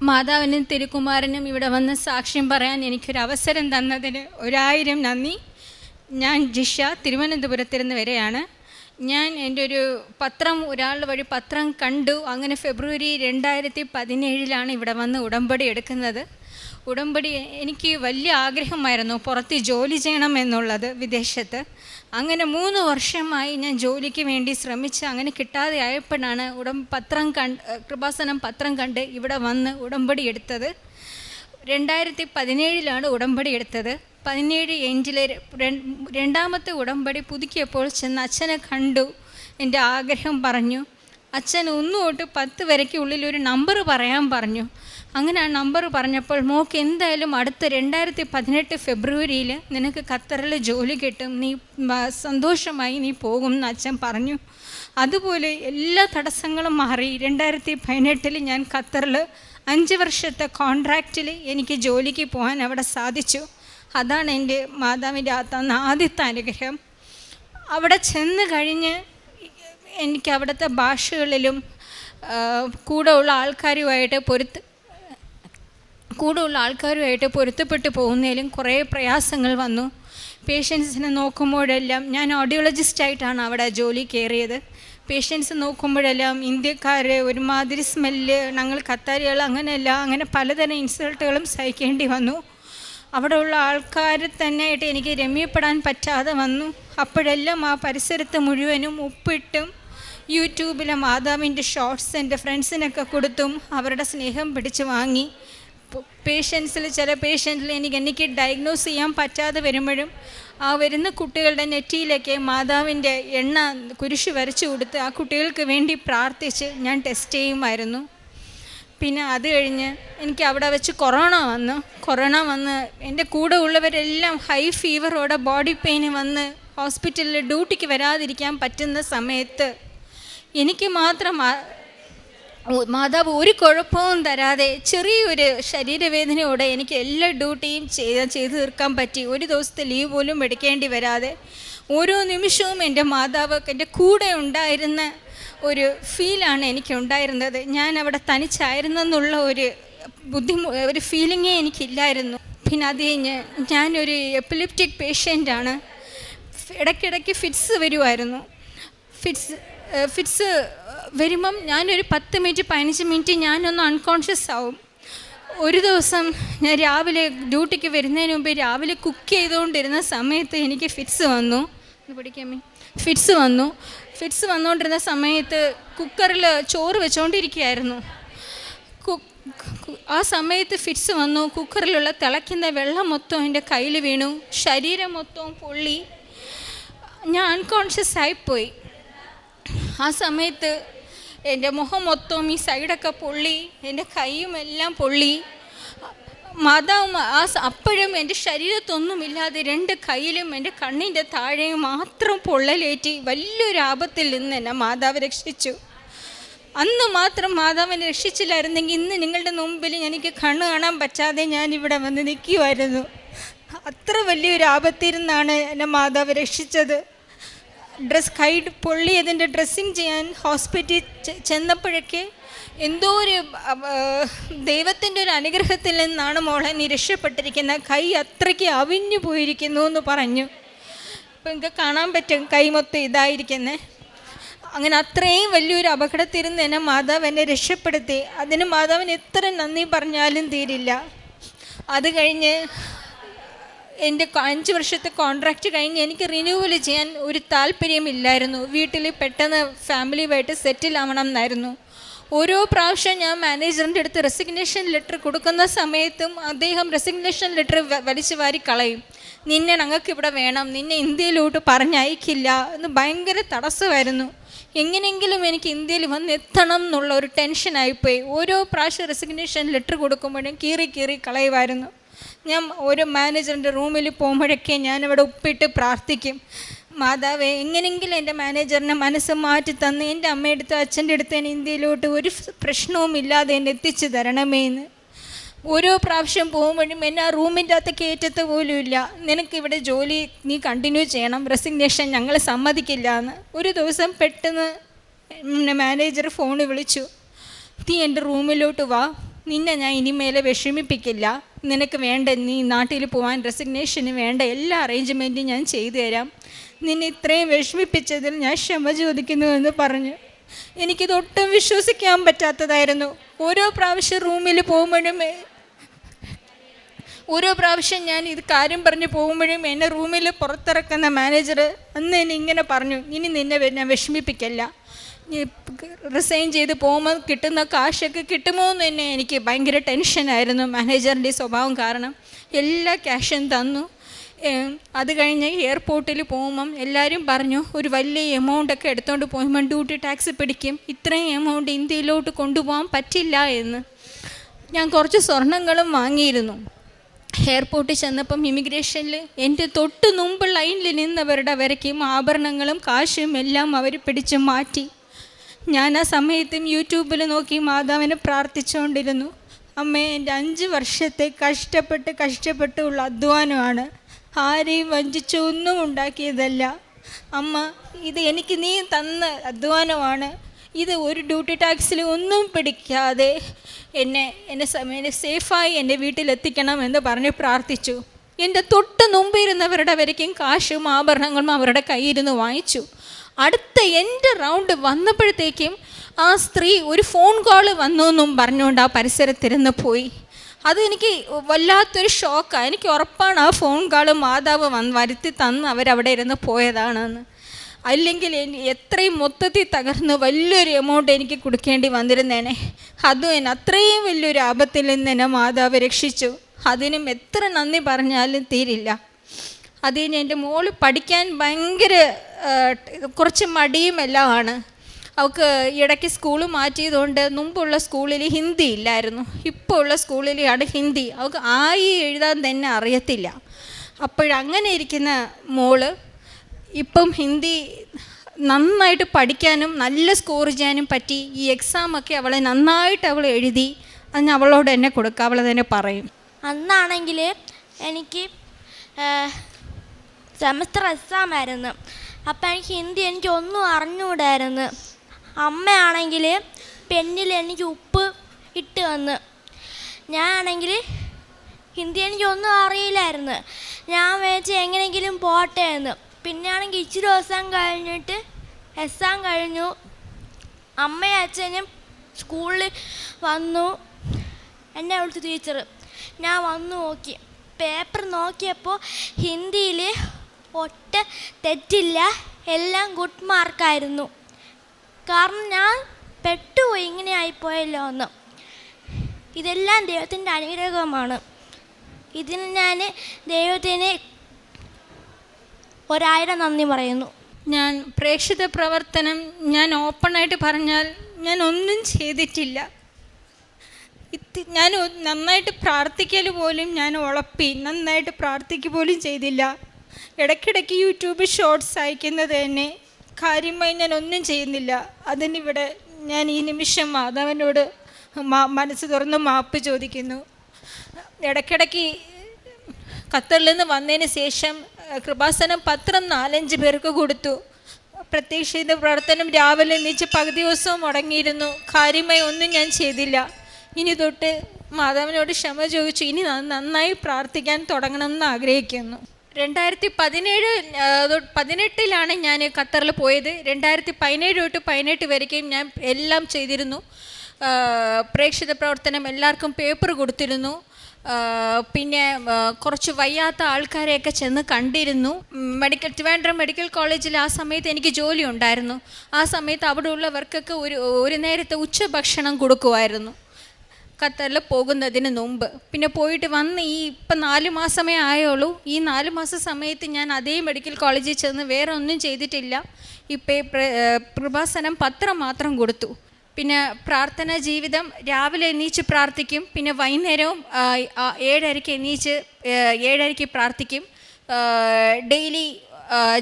മാതാവിനും തിരുക്കുമാരനും ഇവിടെ വന്ന് സാക്ഷ്യം പറയാൻ എനിക്കൊരവസരം തന്നതിന് 1000 നന്ദി. ഞാൻ ജിഷ, തിരുവനന്തപുരത്തിരുന്ന് വരെയാണ്. ഞാൻ എൻ്റെ ഒരു പത്രം, ഒരാളുടെ വഴി പത്രം കണ്ടു. അങ്ങനെ ഫെബ്രുവരി 2017 ഇവിടെ വന്ന് ഉടമ്പടി എടുക്കുന്നത്. ഉടമ്പടി എനിക്ക് വലിയ ആഗ്രഹമായിരുന്നു പുറത്ത് ജോലി ചെയ്യണം എന്നുള്ളത്, വിദേശത്ത്. അങ്ങനെ 3 വർഷമായി ഞാൻ ജോലിക്ക് വേണ്ടി ശ്രമിച്ച് അങ്ങനെ കിട്ടാതെ ആയപ്പോഴാണ് കൃപാസനം പത്രം കണ്ട് ഇവിടെ വന്ന് ഉടമ്പടി എടുത്തത്. 2017 ഉടമ്പടി എടുത്തത്. 17 എൻഡിൽ രണ്ടാമത്തെ ഉടമ്പടി പുതുക്കിയപ്പോൾ ചെന്ന് അച്ഛനെ കണ്ടു, എൻ്റെ ആഗ്രഹം പറഞ്ഞു. അച്ഛൻ 1 തൊട്ട് 10 വരയ്ക്കുള്ളിൽ ഒരു നമ്പർ പറയാൻ പറഞ്ഞു. അങ്ങനെ ആ നമ്പർ പറഞ്ഞപ്പോൾ, മോക്ക് എന്തായാലും അടുത്ത 2018 ഫെബ്രുവരിയിൽ നിനക്ക് ഖത്തറിൽ ജോലി കിട്ടും, നീ സന്തോഷമായി നീ പോകും എന്ന് അച്ഛൻ പറഞ്ഞു. അതുപോലെ എല്ലാ തടസ്സങ്ങളും മാറി 2018 ഞാൻ ഖത്തറിൽ 5 വർഷത്തെ കോൺട്രാക്റ്റിൽ എനിക്ക് ജോലിക്ക് പോകാൻ അവിടെ സാധിച്ചു. അതാണ് എൻ്റെ മാതാവിൻ്റെ തന്ന ആദ്യത്തെ അനുഗ്രഹം. അവിടെ ചെന്ന് കഴിഞ്ഞ് എനിക്ക് അവിടുത്തെ ഭാഷകളിലും കൂടെ ഉള്ള ആൾക്കാരുമായിട്ട് പൊരുത്തപ്പെട്ട് പോകുന്നതിലും കുറേ പ്രയാസങ്ങൾ വന്നു. പേഷ്യൻസിനെ നോക്കുമ്പോഴെല്ലാം, ഞാൻ ഓഡിയോളജിസ്റ്റായിട്ടാണ് അവിടെ ജോലി കയറിയത്. പേഷ്യൻസ് നോക്കുമ്പോഴെല്ലാം ഇന്ത്യക്കാർ ഒരുമാതിരി സ്മെല്ല്, ഞങ്ങൾ ഖത്താരികൾ അങ്ങനെയല്ല, അങ്ങനെ പലതരം ഇൻസൾട്ടുകളും സഹിക്കേണ്ടി വന്നു. അവിടെ ഉള്ള ആൾക്കാർ തന്നെയായിട്ട് എനിക്ക് രമ്യപ്പെടാൻ പറ്റാതെ വന്നു. അപ്പോഴെല്ലാം ആ പരിസരത്ത് മുഴുവനും ഉപ്പിട്ടും യൂട്യൂബിലെ മാതാവിൻ്റെ ഷോർട്സ് എൻ്റെ ഫ്രണ്ട്സിനൊക്കെ കൊടുത്തും അവരുടെ സ്നേഹം പിടിച്ച് വാങ്ങി. ചില പേഷ്യൻസിൽ എനിക്ക് ഡയഗ്നോസ് ചെയ്യാൻ പറ്റാതെ വരുമ്പോഴും ആ വരുന്ന കുട്ടികളുടെ നെറ്റിയിലൊക്കെ മാതാവിൻ്റെ എണ്ണ കുരിശ് വരച്ചു കൊടുത്ത് ആ കുട്ടികൾക്ക് വേണ്ടി പ്രാർത്ഥിച്ച് ഞാൻ ടെസ്റ്റ് ചെയ്യുമായിരുന്നു. പിന്നെ അത് കഴിഞ്ഞ് എനിക്ക് അവിടെ വെച്ച് കൊറോണ വന്ന് എൻ്റെ കൂടെ ഉള്ളവരെല്ലാം ഹൈ ഫീവറോടെ ബോഡി പെയിന് വന്ന് ഹോസ്പിറ്റലിൽ ഡ്യൂട്ടിക്ക് വരാതിരിക്കാൻ പറ്റുന്ന സമയത്ത് എനിക്ക് മാത്രം മാതാവ് ഒരു കുഴപ്പവും തരാതെ ചെറിയൊരു ശരീരവേദനയോടെ എനിക്ക് എല്ലാ ഡ്യൂട്ടിയും ചെയ്തു തീർക്കാൻ പറ്റി. ഒരു ദിവസത്തെ ലീവ് പോലും എടുക്കേണ്ടി വരാതെ ഓരോ നിമിഷവും എൻ്റെ മാതാവ് എൻ്റെ കൂടെ ഉണ്ടായിരുന്ന ഒരു ഫീലാണ് എനിക്കുണ്ടായിരുന്നത്. ഞാൻ അവിടെ തനിച്ചായിരുന്നെന്നുള്ള ഒരു ഫീലിങ്ങേ എനിക്കില്ലായിരുന്നു. പിന്നെ അത് കഴിഞ്ഞ് ഞാനൊരു എപ്പിലിപ്റ്റിക് പേഷ്യൻ്റാണ്. ഇടയ്ക്കിടയ്ക്ക് ഫിറ്റ്സ് വരുമായിരുന്നു. ഫിറ്റ്സ് വരുമ്പം ഞാനൊരു 10 മിനിറ്റ് 15 മിനിറ്റ് ഞാനൊന്ന് അൺകോൺഷ്യസ് ആവും. ഒരു ദിവസം ഞാൻ രാവിലെ ഡ്യൂട്ടിക്ക് വരുന്നതിന് മുമ്പ് രാവിലെ കുക്ക് ചെയ്തുകൊണ്ടിരുന്ന സമയത്ത് എനിക്ക് ഫിറ്റ്സ് വന്നുകൊണ്ടിരുന്ന സമയത്ത് കുക്കറിൽ ചോറ് വെച്ചുകൊണ്ടിരിക്കുകയായിരുന്നു. ആ സമയത്ത് ഫിറ്റ്സ് വന്നു. കുക്കറിലുള്ള തിളയ്ക്കുന്ന വെള്ളം മൊത്തം എൻ്റെ കയ്യിൽ വീണു. ശരീരം മൊത്തവും പൊള്ളി. ഞാൻ അൺകോൺഷ്യസ് ആയിപ്പോയി. ആ സമയത്ത് എൻ്റെ മുഖം മൊത്തവും ഈ സൈഡൊക്കെ പൊള്ളി, എൻ്റെ കൈയും എല്ലാം പൊള്ളി. മാതാവ് അപ്പോഴും എൻ്റെ ശരീരത്തൊന്നുമില്ലാതെ 2 കൈയിലും എൻ്റെ കണ്ണിൻ്റെ താഴെയും മാത്രം പൊള്ളലേറ്റി വലിയൊരു ആപത്തിൽ നിന്ന് എന്നെ മാതാവ് രക്ഷിച്ചു. അന്ന് മാത്രം മാതാവിനെ രക്ഷിച്ചില്ലായിരുന്നെങ്കിൽ ഇന്ന് നിങ്ങളുടെ മുമ്പിൽ എനിക്ക് കണ്ണ് കാണാൻ പറ്റാതെ ഞാനിവിടെ വന്ന് നിൽക്കുമായിരുന്നു. അത്ര വലിയൊരു ആപത്തിൽ നിന്നാണ് എന്നെ മാതാവ് രക്ഷിച്ചത്. കൈ പൊള്ളിയതിൻ്റെ ഡ്രസ്സിങ് ചെയ്യാൻ ഹോസ്പിറ്റലിൽ ചെന്നപ്പോഴൊക്കെ എന്തോ ഒരു ദൈവത്തിൻ്റെ ഒരു അനുഗ്രഹത്തിൽ നിന്നാണ് മോളെ നീ രക്ഷപ്പെട്ടിരിക്കുന്നത്, കൈ അത്രയ്ക്ക് അവിഞ്ഞു പോയിരിക്കുന്നു എന്ന് പറഞ്ഞു. ഇപ്പം എനിക്ക് കാണാൻ പറ്റും കൈ മൊത്തം ഇതായിരിക്കുന്നത്. അങ്ങനെ അത്രയും വലിയൊരു അപകടത്തിരുന്ന് എന്നെ മാതാവ് എന്നെ രക്ഷപ്പെടുത്തി. അതിന് മാതാവിന് എത്ര നന്ദി പറഞ്ഞാലും തീരില്ല. അത് കഴിഞ്ഞ് എൻ്റെ 5 വർഷത്തെ കോൺട്രാക്റ്റ് കഴിഞ്ഞ് എനിക്ക് റിന്യൂവൽ ചെയ്യാൻ ഒരു താല്പര്യമില്ലായിരുന്നു. വീട്ടിൽ പെട്ടെന്ന് ഫാമിലിയുമായിട്ട് സെറ്റിൽ ആവണം എന്നായിരുന്നു. ഓരോ പ്രാവശ്യം ഞാൻ മാനേജറിൻ്റെ അടുത്ത് റെസിഗ്നേഷൻ ലെറ്റർ കൊടുക്കുന്ന സമയത്തും അദ്ദേഹം റെസിഗ്നേഷൻ ലെറ്റർ വലിച്ചു വാരി കളയും. നിന്നെ ഞങ്ങൾക്ക് ഇവിടെ വേണം, നിന്നെ ഇന്ത്യയിലോട്ട് പറഞ്ഞയക്കില്ല എന്ന് ഭയങ്കര തടസ്സമായിരുന്നു. എങ്ങനെയെങ്കിലും എനിക്ക് ഇന്ത്യയിൽ വന്ന് എത്തണം എന്നുള്ള ഒരു ടെൻഷനായിപ്പോയി. ഓരോ പ്രാവശ്യം റെസിഗ്നേഷൻ ലെറ്റർ കൊടുക്കുമ്പോഴും കീറി കളയുമായിരുന്നു. ഞാൻ ഓരോ മാനേജറിൻ്റെ റൂമിൽ പോകുമ്പോഴൊക്കെ ഞാനവിടെ ഉപ്പിട്ട് പ്രാർത്ഥിക്കും, മാതാവേ എങ്ങനെയെങ്കിലും എൻ്റെ മാനേജറിനെ മനസ്സ് മാറ്റി തന്ന് എൻ്റെ അമ്മയുടെ അടുത്ത് അച്ഛൻ്റെ അടുത്ത് എന്നെ ഇന്ത്യയിലോട്ട് ഒരു പ്രശ്നവും ഇല്ലാതെ എന്നെ എത്തിച്ചു തരണമേ എന്ന്. ഓരോ പ്രാവശ്യം പോകുമ്പോഴും എന്നെ ആ റൂമിൻ്റെ അകത്ത് കയറ്റത്ത് പോലും ഇല്ല. നിനക്കിവിടെ ജോലി നീ കണ്ടിന്യൂ ചെയ്യണം, റെസിഗ്നേഷൻ ഞങ്ങൾ സമ്മതിക്കില്ല എന്ന്. ഒരു ദിവസം പെട്ടെന്ന് മാനേജർ ഫോണ് വിളിച്ചു, നീ എൻ്റെ റൂമിലോട്ട് വാ, നിന്നെ ഞാൻ ഇനിമേലെ വിഷമിപ്പിക്കില്ല, നിനക്ക് വേണ്ട നീ നാട്ടിൽ പോകാൻ റെസിഗ്നേഷന് വേണ്ട എല്ലാ അറേഞ്ച്മെൻറ്റും ഞാൻ ചെയ്തു തരാം, നിന്നെ ഇത്രയും വിഷമിപ്പിച്ചതിൽ ഞാൻ ക്ഷമ ചോദിക്കുന്നുവെന്ന് പറഞ്ഞു. എനിക്കിതൊട്ടും വിശ്വസിക്കാൻ പറ്റാത്തതായിരുന്നു. ഓരോ പ്രാവശ്യം ഞാൻ ഇത് കാര്യം പറഞ്ഞ് പോകുമ്പോഴും എന്നെ റൂമിൽ പുറത്തിറക്കുന്ന മാനേജർ അന്ന് എന്നെ ഇങ്ങനെ പറഞ്ഞു, ഇനി നിന്നെ ഞാൻ വിഷമിപ്പിക്കല്ല, നീ റിസൈൻ ചെയ്ത് പോകുമ്പോൾ കിട്ടുന്ന കാശൊക്കെ കിട്ടുമോ എന്ന് തന്നെ എനിക്ക് ഭയങ്കര ടെൻഷനായിരുന്നു. മാനേജറിൻ്റെ സ്വഭാവം കാരണം എല്ലാ ക്യാഷും തന്നു. അത് കഴിഞ്ഞ് എയർപോർട്ടിൽ പോകുമ്പം എല്ലാവരും പറഞ്ഞു, ഒരു വലിയ എമൗണ്ടൊക്കെ എടുത്തുകൊണ്ട് പോകുമ്പം ഡ്യൂട്ടി ടാക്സ് പിടിക്കും, ഇത്രയും എമൗണ്ട് ഇന്ത്യയിലോട്ട് കൊണ്ടുപോകാൻ പറ്റില്ല എന്ന്. ഞാൻ കുറച്ച് സ്വർണ്ണങ്ങളും വാങ്ങിയിരുന്നു. എയർപോർട്ടിൽ ചെന്നപ്പം ഇമിഗ്രേഷനിൽ എൻ്റെ തൊട്ട് മുമ്പ് ലൈനിൽ നിന്നവരുടെ വരയ്ക്കും ആഭരണങ്ങളും കാശും എല്ലാം അവർ പിടിച്ച് മാറ്റി. ഞാൻ ആ സമയത്തും യൂട്യൂബിൽ നോക്കി മാതാവിനെ പ്രാർത്ഥിച്ചുകൊണ്ടിരുന്നു. അമ്മേ, എൻ്റെ 5 വർഷത്തെ കഷ്ടപ്പെട്ടുള്ള അധ്വാനമാണ്, ആരെയും വഞ്ചിച്ച് ഒന്നും ഉണ്ടാക്കിയതല്ല അമ്മ, ഇത് എനിക്ക് നീ തന്ന അധ്വാനമാണ്, ഇത് ഒരു ഡ്യൂട്ടി ടാക്സിൽ ഒന്നും പിടിക്കാതെ എന്നെ സേഫായി എൻ്റെ വീട്ടിലെത്തിക്കണം എന്ന് പറഞ്ഞ് പ്രാർത്ഥിച്ചു. എൻ്റെ തൊട്ട് മുമ്പിരുന്നവരുടെ വരയ്ക്കും കാശും ആഭരണങ്ങളും അവരുടെ കയ്യിരുന്ന് വാങ്ങിച്ചു. അടുത്ത എൻ്റെ റൗണ്ട് വന്നപ്പോഴത്തേക്കും ആ സ്ത്രീ ഒരു ഫോൺ കോൾ വന്നു എന്നും പറഞ്ഞുകൊണ്ട് ആ പരിസരത്തിരുന്ന് പോയി. അതെനിക്ക് വല്ലാത്തൊരു ഷോക്കാണ്. എനിക്ക് ഉറപ്പാണ് ആ ഫോൺ കോൾ മാതാവ് വരുത്തി തന്ന് അവരവിടെ ഇരുന്ന് പോയതാണെന്ന്. അല്ലെങ്കിൽ എത്രയും മൊത്തത്തിൽ തകർന്ന് വലിയൊരു എമൗണ്ട് എനിക്ക് കൊടുക്കേണ്ടി വന്നിരുന്നേനെ. അതും എന്നെ അത്രയും വലിയൊരു ആപത്തിൽ നിന്ന് എന്നെ മാതാവ് രക്ഷിച്ചു. അതിനും എത്ര നന്ദി പറഞ്ഞാലും തീരില്ല. അതിന് എൻ്റെ മോള് പഠിക്കാൻ ഭയങ്കര കുറച്ച് മടിയും എല്ലാമാണ്. അവൾക്ക് ഇടയ്ക്ക് സ്കൂൾ മാറ്റിയതുകൊണ്ട് മുമ്പുള്ള സ്കൂളിൽ ഹിന്ദി ഇല്ലായിരുന്നു, ഇപ്പോൾ ഉള്ള സ്കൂളിലാണ് ഹിന്ദി. അവൾക്ക് ആയി എഴുതാൻ തന്നെ അറിയത്തില്ല. അപ്പോഴങ്ങനെ ഇരിക്കുന്ന മോള് ഇപ്പം ഹിന്ദി നന്നായിട്ട് പഠിക്കാനും നല്ല സ്കോർ ചെയ്യാനും പറ്റി. ഈ എക്സാമൊക്കെ അവളെ നന്നായിട്ട് അവൾ എഴുതി. അതിന് അവളോട് എന്നെ കൊടുക്കുക, അവൾ തന്നെ പറയും. അന്നാണെങ്കിൽ എനിക്ക് സെമസ്റ്റർ എക്സാം ആയിരുന്നു. അപ്പം എനിക്ക് ഒന്നും അറിഞ്ഞുകൂടായിരുന്നു. അമ്മയാണെങ്കിൽ പെന്നിൽ എനിക്ക് ഉപ്പ് ഇട്ട് വന്ന്, ഞാനാണെങ്കിൽ ഹിന്ദി എനിക്കൊന്നും അറിയില്ലായിരുന്നു. ഞാൻ വിചാരിച്ച് എങ്ങനെയെങ്കിലും പോട്ടെ എന്ന്. പിന്നെ ആണെങ്കിൽ ഇച്ചിരി ദിവസം കഴിഞ്ഞിട്ട് എക്സാം കഴിഞ്ഞു. അമ്മയും അച്ഛനും സ്കൂളിൽ വന്നു. എന്നെ വിളിച്ചു ടീച്ചർ. ഞാൻ വന്നു നോക്കി, പേപ്പർ നോക്കിയപ്പോൾ ഹിന്ദിയിൽ ഒട്ടും തെറ്റില്ല, എല്ലാം ഗുഡ് മാർക്കായിരുന്നു. കാരണം ഞാൻ പെട്ടുപോയി, ഇങ്ങനെ ആയിപ്പോയല്ലോ എന്ന്. ഇതെല്ലാം ദൈവത്തിൻ്റെ അനുഗ്രഹമാണ്. ഇതിന് ഞാൻ ദൈവത്തിന് 1000 നന്ദി പറയുന്നു. ഞാൻ പ്രേക്ഷിത പ്രവർത്തനം ഞാൻ ഓപ്പണായിട്ട് പറഞ്ഞാൽ ഞാൻ ഒന്നും ചെയ്തിട്ടില്ല. ഞാൻ നന്നായിട്ട് പ്രാർത്ഥിക്കൽ പോലും ഞാൻ ഉളപ്പി, നന്നായിട്ട് പ്രാർത്ഥിക്കുക പോലും ചെയ്തില്ല. ഇടയ്ക്കിടയ്ക്ക് യൂട്യൂബ് ഷോർട്സ് അയക്കുന്നത് തന്നെ കാര്യമായി ഞാൻ ഒന്നും ചെയ്യുന്നില്ല. അതിനിവിടെ ഞാൻ ഈ നിമിഷം മാധവനോട് മനസ്സ് തുറന്ന് മാപ്പ് ചോദിക്കുന്നു. ഇടയ്ക്കിടയ്ക്ക് ഖത്തറിൽ നിന്ന് വന്നതിന് ശേഷം കൃപാസനം പത്രം 4-5 പേർക്ക് കൊടുത്തു. പ്രത്യക്ഷ പ്രവർത്തനം രാവിലെ എണീച്ച് പകുതി ദിവസവും മുടങ്ങിയിരുന്നു. കാര്യമായി ഒന്നും ഞാൻ ചെയ്തില്ല. ഇനി തൊട്ട് മാധവനോട് ക്ഷമ ചോദിച്ചു, ഇനി നന്നായി പ്രാർത്ഥിക്കാൻ തുടങ്ങണമെന്ന് ആഗ്രഹിക്കുന്നു. 2017-18 ഞാൻ ഖത്തറിൽ പോയത്. 2017 തൊട്ട് 18 വരയ്ക്കും ഞാൻ എല്ലാം ചെയ്തിരുന്നു. പ്രേക്ഷിത പ്രവർത്തനം എല്ലാവർക്കും പേപ്പർ കൊടുത്തിരുന്നു. പിന്നെ കുറച്ച് വയ്യാത്ത ആൾക്കാരെയൊക്കെ ചെന്ന് കണ്ടിരുന്നു. ട്രിവാൻഡ്രം മെഡിക്കൽ കോളേജിൽ ആ സമയത്ത് എനിക്ക് ജോലി ഉണ്ടായിരുന്നു. ആ സമയത്ത് അവിടെ ഉള്ളവർക്കൊക്കെ ഒരു നേരത്തെ ഉച്ചഭക്ഷണം കൊടുക്കുമായിരുന്നു ഖത്തറിൽ പോകുന്നതിന് മുമ്പ്. പിന്നെ പോയിട്ട് വന്ന് ഇപ്പം 4 മാസമേ ആയുള്ളൂ. ഈ 4 മാസ സമയത്ത് ഞാൻ അതേ മെഡിക്കൽ കോളേജിൽ ചെന്ന് വേറെ ഒന്നും ചെയ്തിട്ടില്ല. ഇപ്പം കൃപാസനം പത്രം മാത്രം കൊടുത്തു. പിന്നെ പ്രാർത്ഥനാ ജീവിതം രാവിലെ എണീച്ച് പ്രാർത്ഥിക്കും. പിന്നെ വൈകുന്നേരവും 7:30 പ്രാർത്ഥിക്കും. ഡെയിലി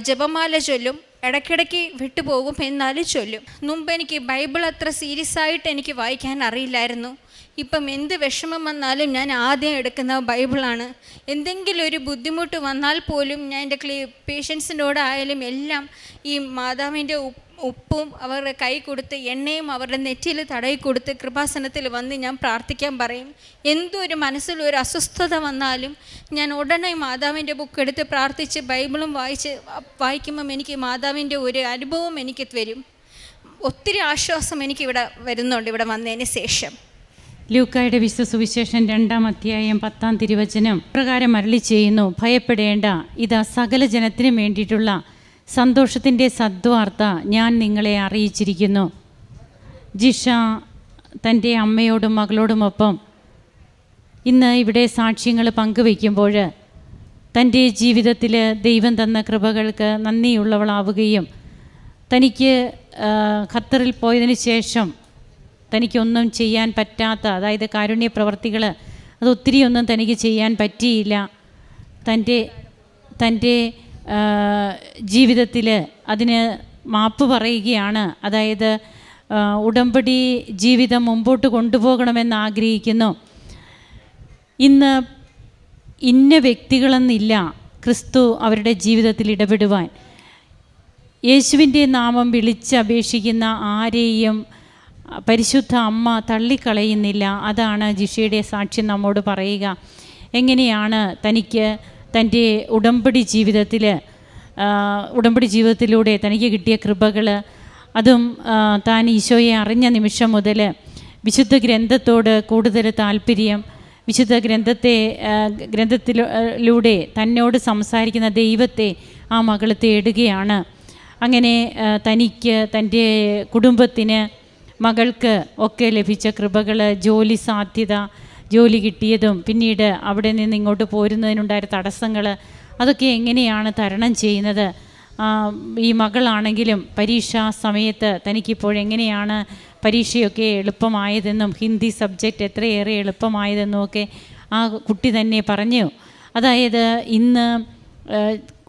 ജപമാല ചൊല്ലും. ഇടയ്ക്കിടയ്ക്ക് വിട്ടുപോകും, എന്നാലും ചൊല്ലും. മുമ്പ് എനിക്ക് ബൈബിൾ അത്ര സീരിയസ് ആയിട്ട് എനിക്ക് വായിക്കാൻ അറിയില്ലായിരുന്നു. ഇപ്പം എന്ത് വിഷമം വന്നാലും ഞാൻ ആദ്യം എടുക്കുന്ന ബൈബിളാണ്. എന്തെങ്കിലും ഒരു ബുദ്ധിമുട്ട് വന്നാൽ പോലും ഞാൻ എൻ്റെ പേഷ്യൻസിനോടായാലും എല്ലാം ഈ മാതാവിൻ്റെ ഉപ്പും അവരുടെ കൈ കൊടുത്ത് എണ്ണയും അവരുടെ നെറ്റിയിൽ തടയി കൊടുത്ത് കൃപാസനത്തിൽ വന്ന് ഞാൻ പ്രാർത്ഥിക്കാൻ പറയും. എന്തൊരു മനസ്സിലൊരു അസ്വസ്ഥത വന്നാലും ഞാൻ ഉടനെ മാതാവിൻ്റെ ബുക്ക് എടുത്ത് പ്രാർത്ഥിച്ച് ബൈബിളും വായിക്കുമ്പം എനിക്ക് മാതാവിൻ്റെ ഒരു അനുഭവം എനിക്ക് തരും. ഒത്തിരി ആശ്വാസം എനിക്കിവിടെ വരുന്നുണ്ട് ഇവിടെ വന്നതിന് ശേഷം. ലൂക്കായുടെ വിശുദ്ധ സുവിശേഷം 2-ാം അധ്യായം 10-ാം തിരുവചനം പ്രകാരം അരുളി ചെയ്യുന്നു, ഭയപ്പെടേണ്ട, ഇതാ സകല ജനത്തിനും വേണ്ടിയിട്ടുള്ള സന്തോഷത്തിൻ്റെ സദ്വാർത്ത ഞാൻ നിങ്ങളെ അറിയിച്ചിരിക്കുന്നു. ജിഷ തൻ്റെ അമ്മയോടും മകളോടുമൊപ്പം ഇന്ന് ഇവിടെ സാക്ഷ്യങ്ങൾ പങ്കുവയ്ക്കുമ്പോൾ തൻ്റെ ജീവിതത്തിൽ ദൈവം തന്ന കൃപകൾക്ക് നന്ദിയുള്ളവളാവുകയും തനിക്ക് ഖത്തറിൽ പോയതിന് ശേഷം തനിക്കൊന്നും ചെയ്യാൻ പറ്റാത്ത, അതായത് കാരുണ്യ പ്രവർത്തികൾ അതൊത്തിരിയൊന്നും തനിക്ക് ചെയ്യാൻ പറ്റിയില്ല. തൻ്റെ ജീവിതത്തിൽ അതിന് മാപ്പ് പറയുകയാണ്. അതായത് ഉടമ്പടി ജീവിതം മുമ്പോട്ട് കൊണ്ടുപോകണമെന്ന് ആഗ്രഹിക്കുന്നു. ഇന്ന് ഇന്ന വ്യക്തികളെന്നില്ല ക്രിസ്തു അവരുടെ ജീവിതത്തിൽ ഇടപെടുവാൻ. യേശുവിൻ്റെ നാമം വിളിച്ചപേക്ഷിക്കുന്ന ആരെയും പരിശുദ്ധ അമ്മ തള്ളിക്കളയുന്നില്ല. അതാണ് ജിഷയുടെ സാക്ഷ്യം നമ്മോട് പറയുക. എങ്ങനെയാണ് തനിക്ക് തൻ്റെ ഉടമ്പടി ജീവിതത്തിലൂടെ തനിക്ക് കിട്ടിയ കൃപകൾ, അതും താൻ ഈശോയെ അറിഞ്ഞ നിമിഷം മുതൽ വിശുദ്ധ ഗ്രന്ഥത്തോട് കൂടുതൽ താല്പര്യം, വിശുദ്ധ ഗ്രന്ഥത്തിലൂടെ തന്നോട് സംസാരിക്കുന്ന ദൈവത്തെ ആ മകൾ തേടുകയാണ്. അങ്ങനെ തനിക്ക്, തൻ്റെ കുടുംബത്തിന്, മകൾക്ക് ഒക്കെ ലഭിച്ച കൃപകൾ, ജോലി സാധ്യത, ജോലി കിട്ടിയതും പിന്നീട് അവിടെ നിന്ന് ഇങ്ങോട്ട് പോരുന്നതിനുണ്ടായ തടസ്സങ്ങൾ, അതൊക്കെ എങ്ങനെയാണ് തരണം ചെയ്യുന്നത്. ഈ മകളാണെങ്കിലും പരീക്ഷാ സമയത്ത് തനിക്കിപ്പോഴെങ്ങനെയാണ് പരീക്ഷയൊക്കെ എളുപ്പമായതെന്നും ഹിന്ദി സബ്ജക്റ്റ് എത്രയേറെ എളുപ്പമായതെന്നും ഒക്കെ ആ കുട്ടി തന്നെ പറഞ്ഞു. അതായത് ഇന്ന്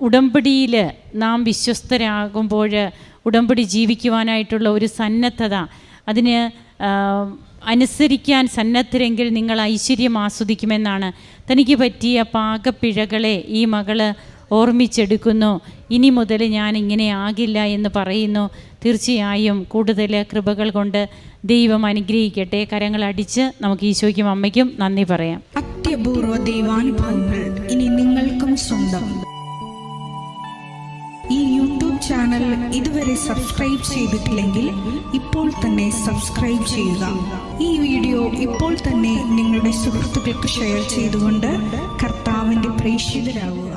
ഉടമ്പടിയിൽ നാം വിശ്വസ്തരാകുമ്പോൾ ഉടമ്പടി ജീവിക്കുവാനായിട്ടുള്ള ഒരു സന്നദ്ധത, അതിന് അനുസരിക്കാൻ സന്നദ്ധരെങ്കിൽ നിങ്ങൾ ഐശ്വര്യം ആസ്വദിക്കുമെന്നാണ്. തനിക്ക് പറ്റിയ പാകപ്പിഴകളെ ഈ മകള് ഓർമ്മിച്ചെടുക്കുന്നു. ഇനി മുതൽ ഞാൻ ഇങ്ങനെ ആകില്ല എന്ന് പറയുന്നു. തീർച്ചയായും കൂടുതൽ കൃപകൾ കൊണ്ട് ദൈവം അനുഗ്രഹിക്കട്ടെ. കരങ്ങളടിച്ച് നമുക്ക് ഈശോയ്ക്കും അമ്മയ്ക്കും നന്ദി പറയാം. അത്യപൂർവ ദൈവാനുഭവങ്ങൾ ഇനി നിങ്ങൾക്കും സ്വന്തം. ഈ യൂട്യൂബ് ചാനൽ ഇതുവരെ സബ്സ്ക്രൈബ് ചെയ്തിട്ടില്ലെങ്കിൽ ഇപ്പോൾ തന്നെ സബ്സ്ക്രൈബ് ചെയ്യുക. ഈ വീഡിയോ ഇപ്പോൾ തന്നെ നിങ്ങളുടെ സുഹൃത്തുക്കൾക്ക് ഷെയർ ചെയ്തുകൊണ്ട് കർത്താവിൻ്റെ പ്രേക്ഷിതരാകുക.